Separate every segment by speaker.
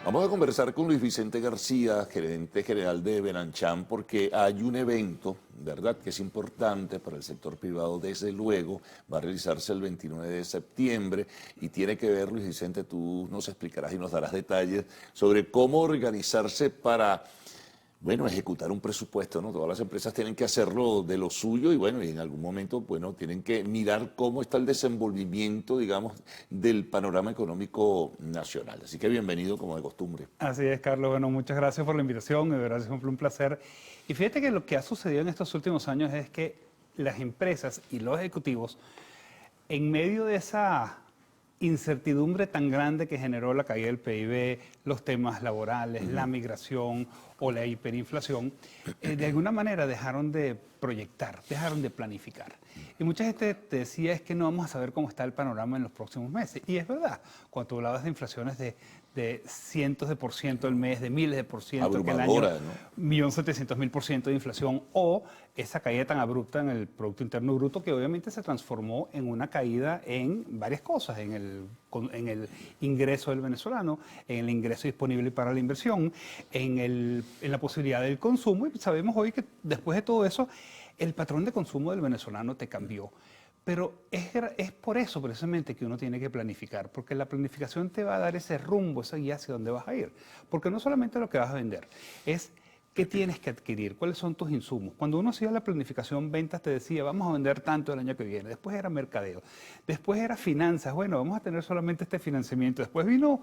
Speaker 1: Vamos a conversar con Luis Vicente García, gerente general de Benanchan, porque hay un evento, ¿verdad?, que es importante para el sector privado, desde luego, va a realizarse el 29 de septiembre y tiene que ver, Luis Vicente, tú nos explicarás y nos darás detalles sobre cómo organizarse para, bueno, ejecutar un presupuesto, ¿no? Todas las empresas tienen que hacerlo de lo suyo y, bueno, y en algún momento, bueno, tienen que mirar cómo está el desenvolvimiento, digamos, del panorama económico nacional. Así que bienvenido, como de costumbre.
Speaker 2: Así es, Carlos. Bueno, muchas gracias por la invitación, de verdad siempre un placer. Y fíjate que lo que ha sucedido en estos últimos años es que las empresas y los ejecutivos, en medio de esa incertidumbre tan grande que generó la caída del PIB, los temas laborales, la migración o la hiperinflación, de alguna manera dejaron de proyectar, dejaron de planificar. Y mucha gente te decía es que no vamos a saber cómo está el panorama en los próximos meses. Y es verdad, cuando tú hablabas de inflaciones de cientos de por ciento al mes, de miles de por ciento, que el año,
Speaker 1: Abrumadora, ¿no?
Speaker 2: 1.700.000% de inflación, o esa caída tan abrupta en el Producto Interno Bruto que obviamente se transformó en una caída en varias cosas, en el ingreso del venezolano, en el ingreso disponible para la inversión, en la posibilidad del consumo, y sabemos hoy que después de todo eso, el patrón de consumo del venezolano te cambió. Pero es por eso precisamente que uno tiene que planificar, porque la planificación te va a dar ese rumbo, esa guía hacia dónde vas a ir. Porque no solamente lo que vas a vender, es qué tienes que adquirir, cuáles son tus insumos. Cuando uno hacía la planificación, ventas te decía, vamos a vender tanto el año que viene. Después era mercadeo, después era finanzas, bueno, vamos a tener solamente este financiamiento. Después vino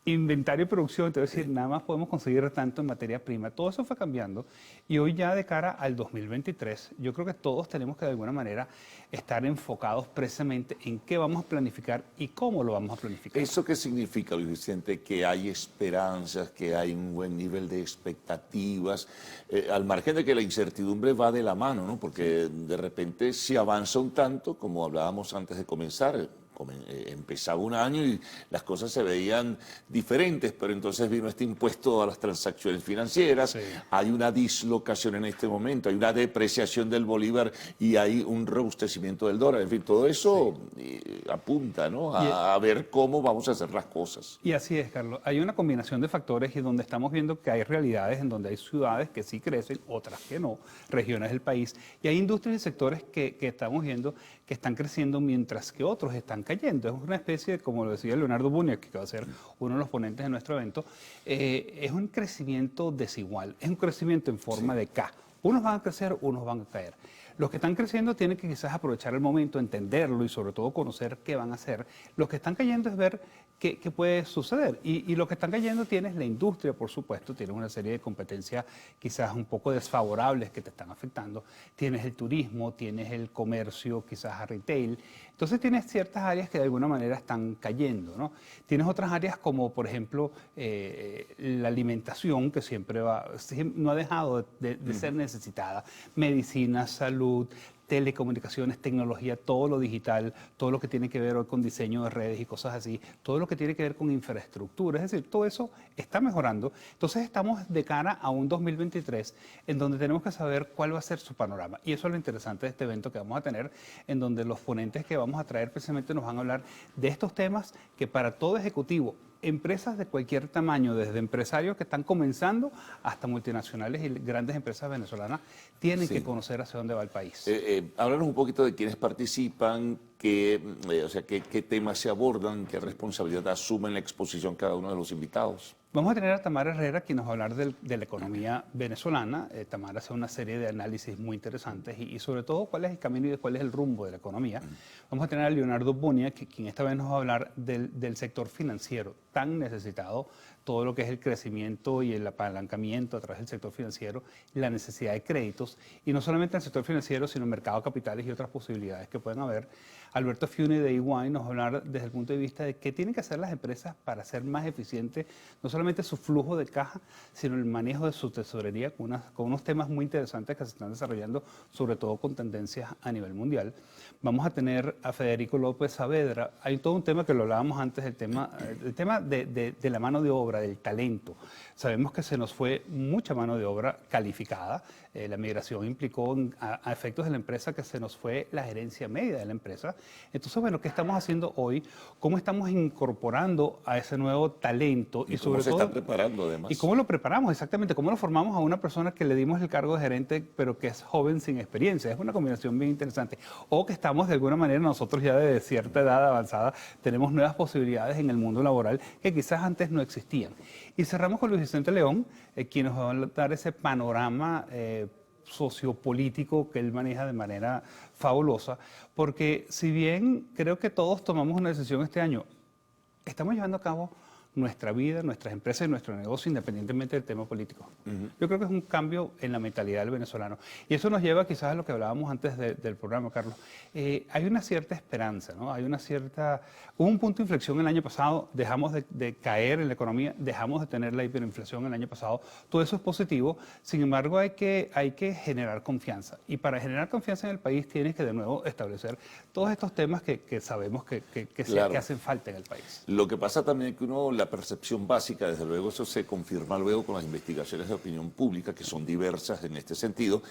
Speaker 2: inventario y producción, te voy a decir, nada más podemos conseguir tanto en materia prima. Todo eso fue cambiando y hoy ya de cara al 2023, yo creo que todos tenemos que de alguna manera estar enfocados precisamente en qué vamos a planificar y cómo lo vamos a planificar.
Speaker 1: ¿Eso qué significa, Luis Vicente? Que hay esperanzas, que hay un buen nivel de expectativas, al margen de que la incertidumbre va de la mano, ¿no? Porque de repente se avanza un tanto, como hablábamos antes de comenzar. Empezaba un año y las cosas se veían diferentes, pero entonces vino este impuesto a las transacciones financieras, sí. Hay una dislocación en este momento, hay una depreciación del bolívar y hay un robustecimiento del dólar, en fin, todo eso sí. Apunta, ¿no?, a ver cómo vamos a hacer las cosas.
Speaker 2: Y así es, Carlos, hay una combinación de factores y donde estamos viendo que hay realidades en donde hay ciudades que sí crecen, otras que no, regiones del país, y hay industrias y sectores que estamos viendo que están creciendo mientras que otros están cayendo. Es una especie de, como lo decía Leonardo Bunia, que va a ser uno de los ponentes de nuestro evento, es un crecimiento desigual, es un crecimiento en forma de K. Unos van a crecer, unos van a caer. Los que están creciendo tienen que quizás aprovechar el momento, entenderlo y sobre todo conocer qué van a hacer. Los que están cayendo es ver qué puede suceder. Y los que están cayendo tienes la industria, por supuesto, tienes una serie de competencias quizás un poco desfavorables que te están afectando. Tienes el turismo, tienes el comercio, quizás a retail. Entonces tienes ciertas áreas que de alguna manera están cayendo, ¿no? Tienes otras áreas como, por ejemplo, la alimentación, que siempre no ha dejado de ser necesitada. Medicina, salud, telecomunicaciones, tecnología, todo lo digital, todo lo que tiene que ver hoy con diseño de redes y cosas así, todo lo que tiene que ver con infraestructura, es decir, todo eso está mejorando. Entonces estamos de cara a un 2023 en donde tenemos que saber cuál va a ser su panorama. Y eso es lo interesante de este evento que vamos a tener, en donde los ponentes que vamos a traer precisamente nos van a hablar de estos temas que para todo ejecutivo, empresas de cualquier tamaño, desde empresarios que están comenzando hasta multinacionales y grandes empresas venezolanas, tienen que conocer hacia dónde va el país.
Speaker 1: Háblanos un poquito de quiénes participan, o sea, qué temas se abordan, qué responsabilidad asumen la exposición cada uno de los invitados.
Speaker 2: Vamos a tener a Tamara Herrera, quien nos va a hablar de la economía venezolana. Tamara hace una serie de análisis muy interesantes y sobre todo cuál es el camino y cuál es el rumbo de la economía. Vamos a tener a Leonardo Bunia, quien esta vez nos va a hablar del sector financiero tan necesitado, todo lo que es el crecimiento y el apalancamiento a través del sector financiero, la necesidad de créditos, y no solamente en el sector financiero, sino en el mercado de capitales y otras posibilidades que pueden haber. Alberto Fiune de EY nos va a hablar desde el punto de vista de qué tienen que hacer las empresas para hacer más eficiente no solamente su flujo de caja, sino el manejo de su tesorería con unos temas muy interesantes que se están desarrollando, sobre todo con tendencias a nivel mundial. Vamos a tener a Federico López Saavedra. Hay todo un tema que lo hablábamos antes, el tema de la mano de obra, del talento. Sabemos que se nos fue mucha mano de obra calificada La migración implicó a efectos de la empresa que se nos fue la gerencia media de la empresa. Entonces, bueno, ¿qué estamos haciendo hoy? ¿Cómo estamos incorporando a ese nuevo talento?
Speaker 1: Y cómo
Speaker 2: sobre
Speaker 1: se
Speaker 2: todo,
Speaker 1: está preparando además.
Speaker 2: ¿y cómo lo preparamos exactamente? ¿Cómo lo formamos a una persona que le dimos el cargo de gerente, pero que es joven sin experiencia? Es una combinación bien interesante. O que estamos de alguna manera nosotros ya de cierta edad avanzada, tenemos nuevas posibilidades en el mundo laboral que quizás antes no existían. Y cerramos con Luis Vicente León, quien nos va a dar ese panorama sociopolítico que él maneja de manera fabulosa, porque si bien creo que todos tomamos una decisión este año, estamos llevando a cabo nuestra vida, nuestras empresas y nuestro negocio independientemente del tema político. Yo creo que es un cambio en la mentalidad del venezolano. Y eso nos lleva quizás a lo que hablábamos antes del programa, Carlos. Hay una cierta esperanza, ¿no? Hubo un punto de inflexión el año pasado, dejamos de caer en la economía, dejamos de tener la hiperinflación el año pasado. Todo eso es positivo. Sin embargo, hay que generar confianza. Y para generar confianza en el país tienes que de nuevo establecer todos estos temas que sabemos que hacen falta en el país.
Speaker 1: Lo que pasa también es que la percepción básica, desde luego eso se confirma luego con las investigaciones de opinión pública, que son diversas en este sentido.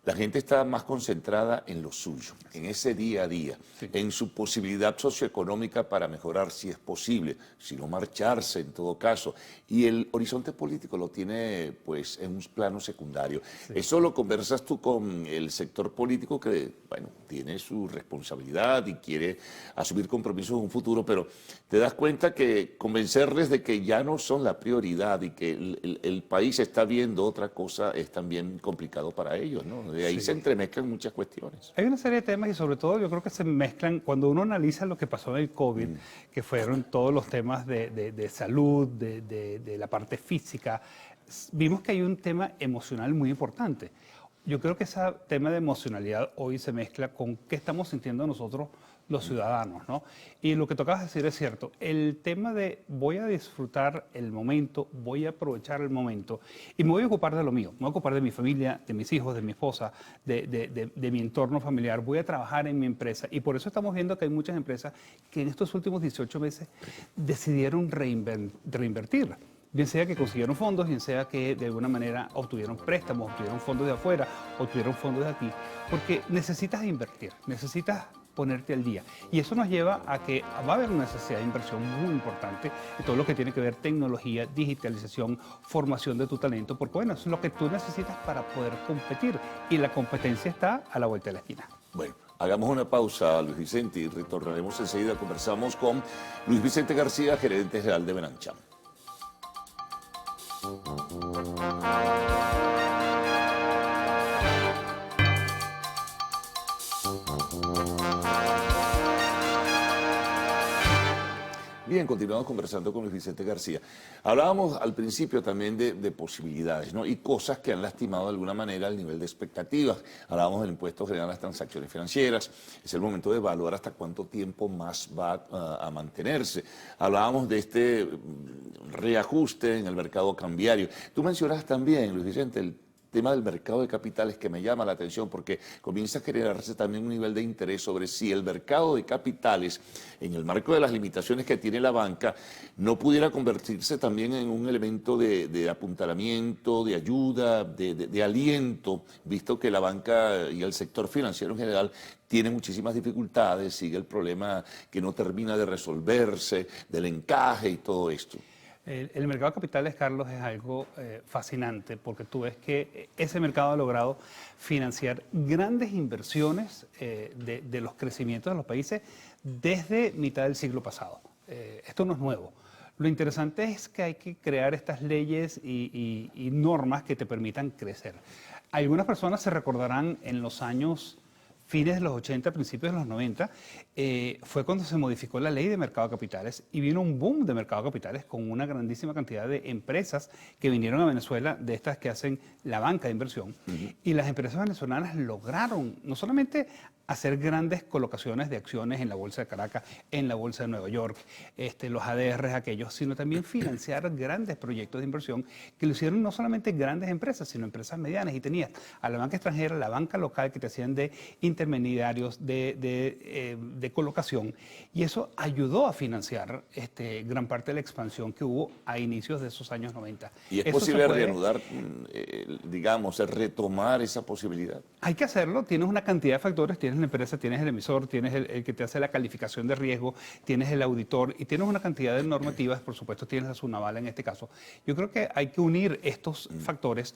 Speaker 1: La gente está más concentrada en lo suyo, en ese día a día, en su posibilidad socioeconómica para mejorar si es posible, si no marcharse en todo caso. Y el horizonte político lo tiene pues en un plano secundario. Eso lo conversas tú con el sector político que, bueno, tiene su responsabilidad y quiere asumir compromisos en un futuro, pero te das cuenta que convencerles de que ya no son la prioridad y que el país está viendo otra cosa es también complicado para ellos, ¿no? De ahí se entremezclan muchas cuestiones.
Speaker 2: Hay una serie de temas y sobre todo yo creo que se mezclan cuando uno analiza lo que pasó en el COVID, que fueron todos los temas de salud, de la parte física. Vimos que hay un tema emocional muy importante. Yo creo que ese tema de emocionalidad hoy se mezcla con qué estamos sintiendo nosotros los ciudadanos, ¿no? Y lo que tocabas decir es cierto, el tema de voy a disfrutar el momento, voy a aprovechar el momento y me voy a ocupar de lo mío, me voy a ocupar de mi familia, de mis hijos, de mi esposa, de mi entorno familiar, voy a trabajar en mi empresa y por eso estamos viendo que hay muchas empresas que en estos últimos 18 meses decidieron reinvertir. Bien sea que consiguieron fondos, bien sea que de alguna manera obtuvieron préstamos, obtuvieron fondos de afuera, obtuvieron fondos de aquí, porque necesitas invertir, necesitas ponerte al día. Y eso nos lleva a que va a haber una necesidad de inversión muy importante en todo lo que tiene que ver tecnología, digitalización, formación de tu talento, porque bueno, eso es lo que tú necesitas para poder competir y la competencia está a la vuelta de la esquina.
Speaker 1: Bueno, hagamos una pausa, Luis Vicente, y retornaremos enseguida. Conversamos con Luis Vicente García, gerente general de Benancham. Bien, continuamos conversando con Luis Vicente García. Hablábamos al principio también de posibilidades, ¿no? Y cosas que han lastimado de alguna manera el nivel de expectativas. Hablábamos del impuesto general a las transacciones financieras. Es el momento de evaluar hasta cuánto tiempo más va a mantenerse. Hablábamos de este reajuste en el mercado cambiario. Tú mencionas también, Luis Vicente, el tema del mercado de capitales que me llama la atención porque comienza a generarse también un nivel de interés sobre si el mercado de capitales, en el marco de las limitaciones que tiene la banca, no pudiera convertirse también en un elemento de apuntalamiento, de ayuda, de aliento, visto que la banca y el sector financiero en general tiene muchísimas dificultades, sigue el problema que no termina de resolverse, del encaje y todo esto.
Speaker 2: El mercado de capitales, Carlos, es algo fascinante porque tú ves que ese mercado ha logrado financiar grandes inversiones de los crecimientos de los países desde mitad del siglo pasado. Esto no es nuevo. Lo interesante es que hay que crear estas leyes y normas que te permitan crecer. Algunas personas se recordarán en los años fines de los 80, principios de los 90, fue cuando se modificó la ley de mercado de capitales y vino un boom de mercado de capitales con una grandísima cantidad de empresas que vinieron a Venezuela, de estas que hacen la banca de inversión. Y las empresas venezolanas lograron no solamente hacer grandes colocaciones de acciones en la Bolsa de Caracas, en la Bolsa de Nueva York, los ADRs aquellos, sino también financiar grandes proyectos de inversión que lo hicieron no solamente grandes empresas, sino empresas medianas. Y tenías a la banca extranjera, la banca local que te hacían de intermediarios, de colocación, y eso ayudó a financiar gran parte de la expansión que hubo a inicios de esos años 90.
Speaker 1: ¿Y es
Speaker 2: Eso
Speaker 1: posible reanudar, digamos, retomar esa posibilidad?
Speaker 2: Hay que hacerlo, tienes una cantidad de factores, tienes la empresa, tienes el emisor, tienes el que te hace la calificación de riesgo, tienes el auditor y tienes una cantidad de normativas, por supuesto tienes la SUNAVAL en este caso. Yo creo que hay que unir estos factores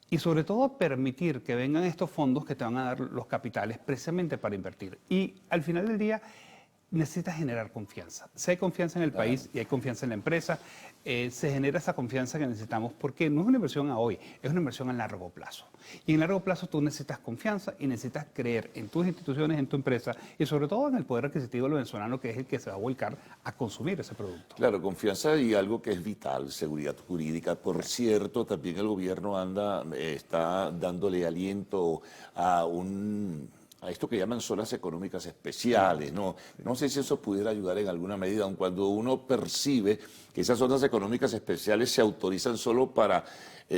Speaker 2: y sobre todo permitir que vengan estos fondos que te van a dar los capitales precisamente para invertir. Y al final del día necesitas generar confianza. Si hay confianza en el país y hay confianza en la empresa, se genera esa confianza que necesitamos porque no es una inversión a hoy, es una inversión a largo plazo. Y en largo plazo tú necesitas confianza y necesitas creer en tus instituciones, en tu empresa y sobre todo en el poder adquisitivo del venezolano, que es el que se va a volcar a consumir ese producto.
Speaker 1: Claro, confianza y algo que es vital, seguridad jurídica. Por cierto, también el gobierno está dándole aliento a esto que llaman zonas económicas especiales, ¿no? No sé si eso pudiera ayudar en alguna medida, aun cuando uno percibe que esas zonas económicas especiales se autorizan solo para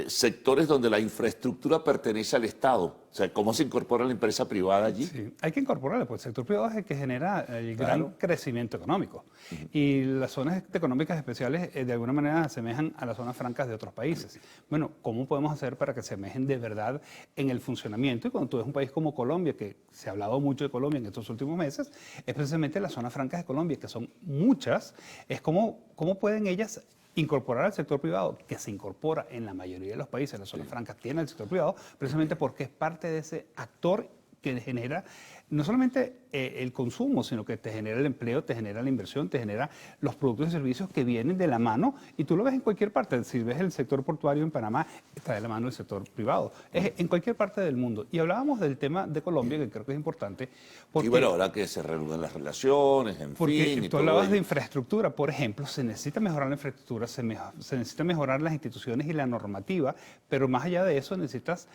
Speaker 1: sectores donde la infraestructura pertenece al Estado. O sea, ¿cómo se incorpora la empresa privada allí?
Speaker 2: Sí, hay que incorporarlo, porque el sector privado es el que genera el gran crecimiento económico. Y las zonas económicas especiales de alguna manera se asemejan a las zonas francas de otros países. Bueno, ¿cómo podemos hacer para que se asemejen de verdad en el funcionamiento? Y cuando tú ves un país como Colombia, que se ha hablado mucho de Colombia en estos últimos meses, es precisamente las zonas francas de Colombia, que son muchas, es cómo pueden ellas incorporar al sector privado, que se incorpora en la mayoría de los países, las zonas francas tienen el sector privado, precisamente porque es parte de ese actor que genera no solamente el consumo, sino que te genera el empleo, te genera la inversión, te genera los productos y servicios que vienen de la mano, y tú lo ves en cualquier parte. Si ves el sector portuario en Panamá, está de la mano del sector privado. Es en cualquier parte del mundo. Y hablábamos del tema de Colombia, que creo que es importante. Porque,
Speaker 1: y bueno, ahora que se reanudan las relaciones, en fin.
Speaker 2: Porque tú hablabas de infraestructura, por ejemplo, se necesita mejorar la infraestructura, se necesita mejorar las instituciones y la normativa, pero más allá de eso necesitas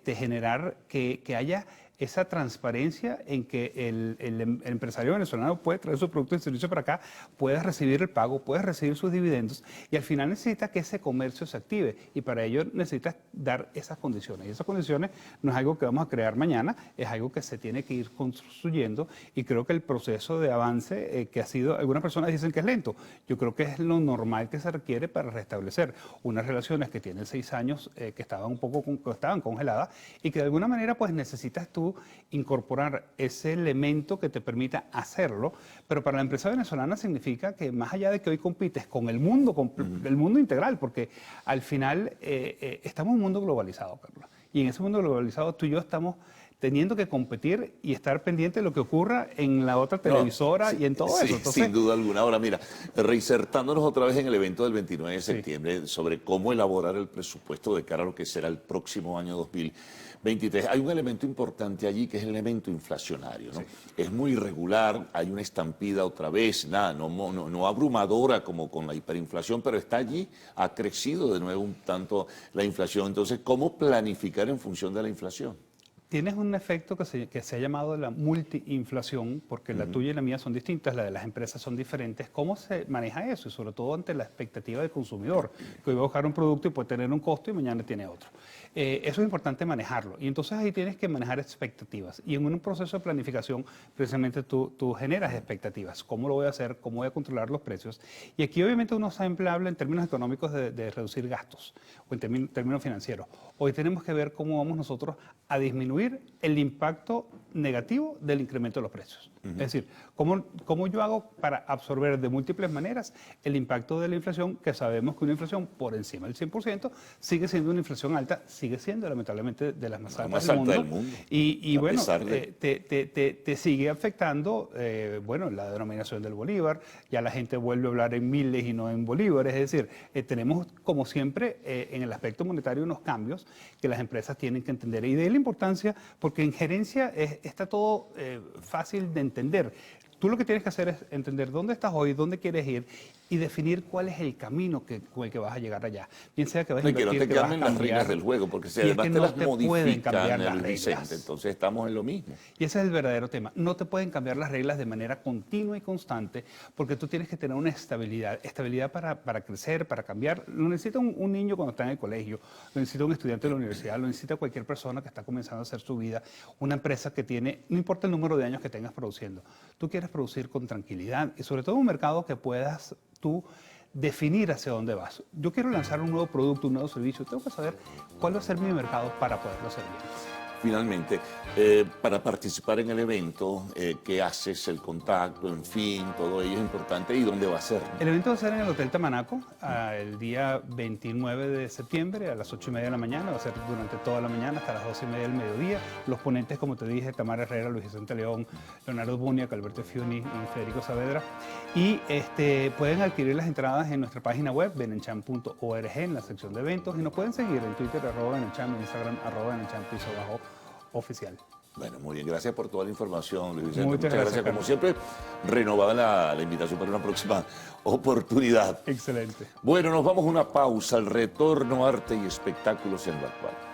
Speaker 2: generar que haya esa transparencia en que el empresario venezolano puede traer sus productos y servicios para acá, puede recibir el pago, puede recibir sus dividendos, y al final necesita que ese comercio se active, y para ello necesitas dar esas condiciones. Y esas condiciones no es algo que vamos a crear mañana, es algo que se tiene que ir construyendo, y creo que el proceso de avance que ha sido, algunas personas dicen que es lento, yo creo que es lo normal que se requiere para restablecer unas relaciones que tienen 6 años, que estaban estaban congeladas, y que de alguna manera pues necesitas tú incorporar ese elemento que te permita hacerlo, pero para la empresa venezolana significa que más allá de que hoy compites con el mundo integral, porque al final estamos en un mundo globalizado, Carlos, y en ese mundo globalizado tú y yo estamos teniendo que competir y estar pendiente de lo que ocurra en la otra televisora y en todo eso. Entonces,
Speaker 1: sin duda alguna. Ahora, mira, reinsertándonos otra vez en el evento del 29 de septiembre sobre cómo elaborar el presupuesto de cara a lo que será el próximo año 2023, hay un elemento importante allí que es el elemento inflacionario, ¿no? Es muy irregular, hay una estampida otra vez, no abrumadora como con la hiperinflación, pero está allí, ha crecido de nuevo un tanto la inflación. Entonces, ¿cómo planificar en función de la inflación?
Speaker 2: Tienes un efecto que se ha llamado la multiinflación, porque la tuya y la mía son distintas, la de las empresas son diferentes. ¿Cómo se maneja eso? Y sobre todo ante la expectativa del consumidor, que hoy va a buscar un producto y puede tener un costo y mañana tiene otro. Eso es importante manejarlo. Y entonces ahí tienes que manejar expectativas. Y en un proceso de planificación, precisamente tú generas expectativas. ¿Cómo lo voy a hacer? ¿Cómo voy a controlar los precios? Y aquí obviamente uno siempre habla en términos económicos de reducir gastos o en términos financieros. Hoy tenemos que ver cómo vamos nosotros a disminuir el impacto negativo del incremento de los precios. Es decir, ¿cómo yo hago para absorber de múltiples maneras el impacto de la inflación, que sabemos que una inflación por encima del 100% sigue siendo una inflación alta, sigue siendo lamentablemente de las más altas del mundo. Y bueno, te sigue afectando, la denominación del bolívar, ya la gente vuelve a hablar en miles y no en bolívares, es decir, tenemos como siempre en el aspecto monetario unos cambios que las empresas tienen que entender, y de ahí la importancia, porque en gerencia está todo fácil de entender. Tú lo que tienes que hacer es entender dónde estás hoy, dónde quieres ir, y definir cuál es el camino con el que vas a llegar allá. Bien sea que vas a
Speaker 1: Y que no
Speaker 2: invertir,
Speaker 1: te
Speaker 2: que vas a
Speaker 1: cambien las
Speaker 2: cambiar,
Speaker 1: reglas del juego, porque si
Speaker 2: y es
Speaker 1: además
Speaker 2: que
Speaker 1: te
Speaker 2: no
Speaker 1: las
Speaker 2: te pueden
Speaker 1: modifican,
Speaker 2: cambiar las
Speaker 1: Luis Vicente,
Speaker 2: reglas.
Speaker 1: entonces estamos en lo mismo.
Speaker 2: Y ese es el verdadero tema. No te pueden cambiar las reglas de manera continua y constante porque tú tienes que tener una estabilidad. Estabilidad para crecer, para cambiar. Lo necesita un niño cuando está en el colegio, lo necesita un estudiante de la universidad, lo necesita cualquier persona que está comenzando a hacer su vida. Una empresa que tiene, no importa el número de años que tengas produciendo, tú quieres producir con tranquilidad y sobre todo un mercado que puedas tú definir hacia dónde vas. Yo quiero lanzar un nuevo producto, un nuevo servicio, tengo que saber cuál va a ser mi mercado para poderlo hacer bien.
Speaker 1: Finalmente, para participar en el evento, ¿qué haces? El contacto, en fin, todo ello es importante. ¿Y dónde va a ser?
Speaker 2: El evento va a ser en el Hotel Tamanaco el día 29 de septiembre a las 8:30 de la mañana. Va a ser durante toda la mañana hasta las 12:30 del mediodía. Los ponentes, como te dije, Tamara Herrera, Luis Vicente León, Leonardo Buñac, Alberto Fiuni y Federico Saavedra. Y pueden adquirir las entradas en nuestra página web, benenchan.org, en la sección de eventos. Y nos pueden seguir en Twitter, @benenchan, en Instagram, @benenchan_oficial.
Speaker 1: Bueno, muy bien, gracias por toda la información, Luis Vicente.
Speaker 2: Muchas gracias,
Speaker 1: Como siempre, renovada la invitación para una próxima oportunidad.
Speaker 2: Excelente.
Speaker 1: Bueno, nos vamos a una pausa, al retorno, arte y espectáculos en lo actual.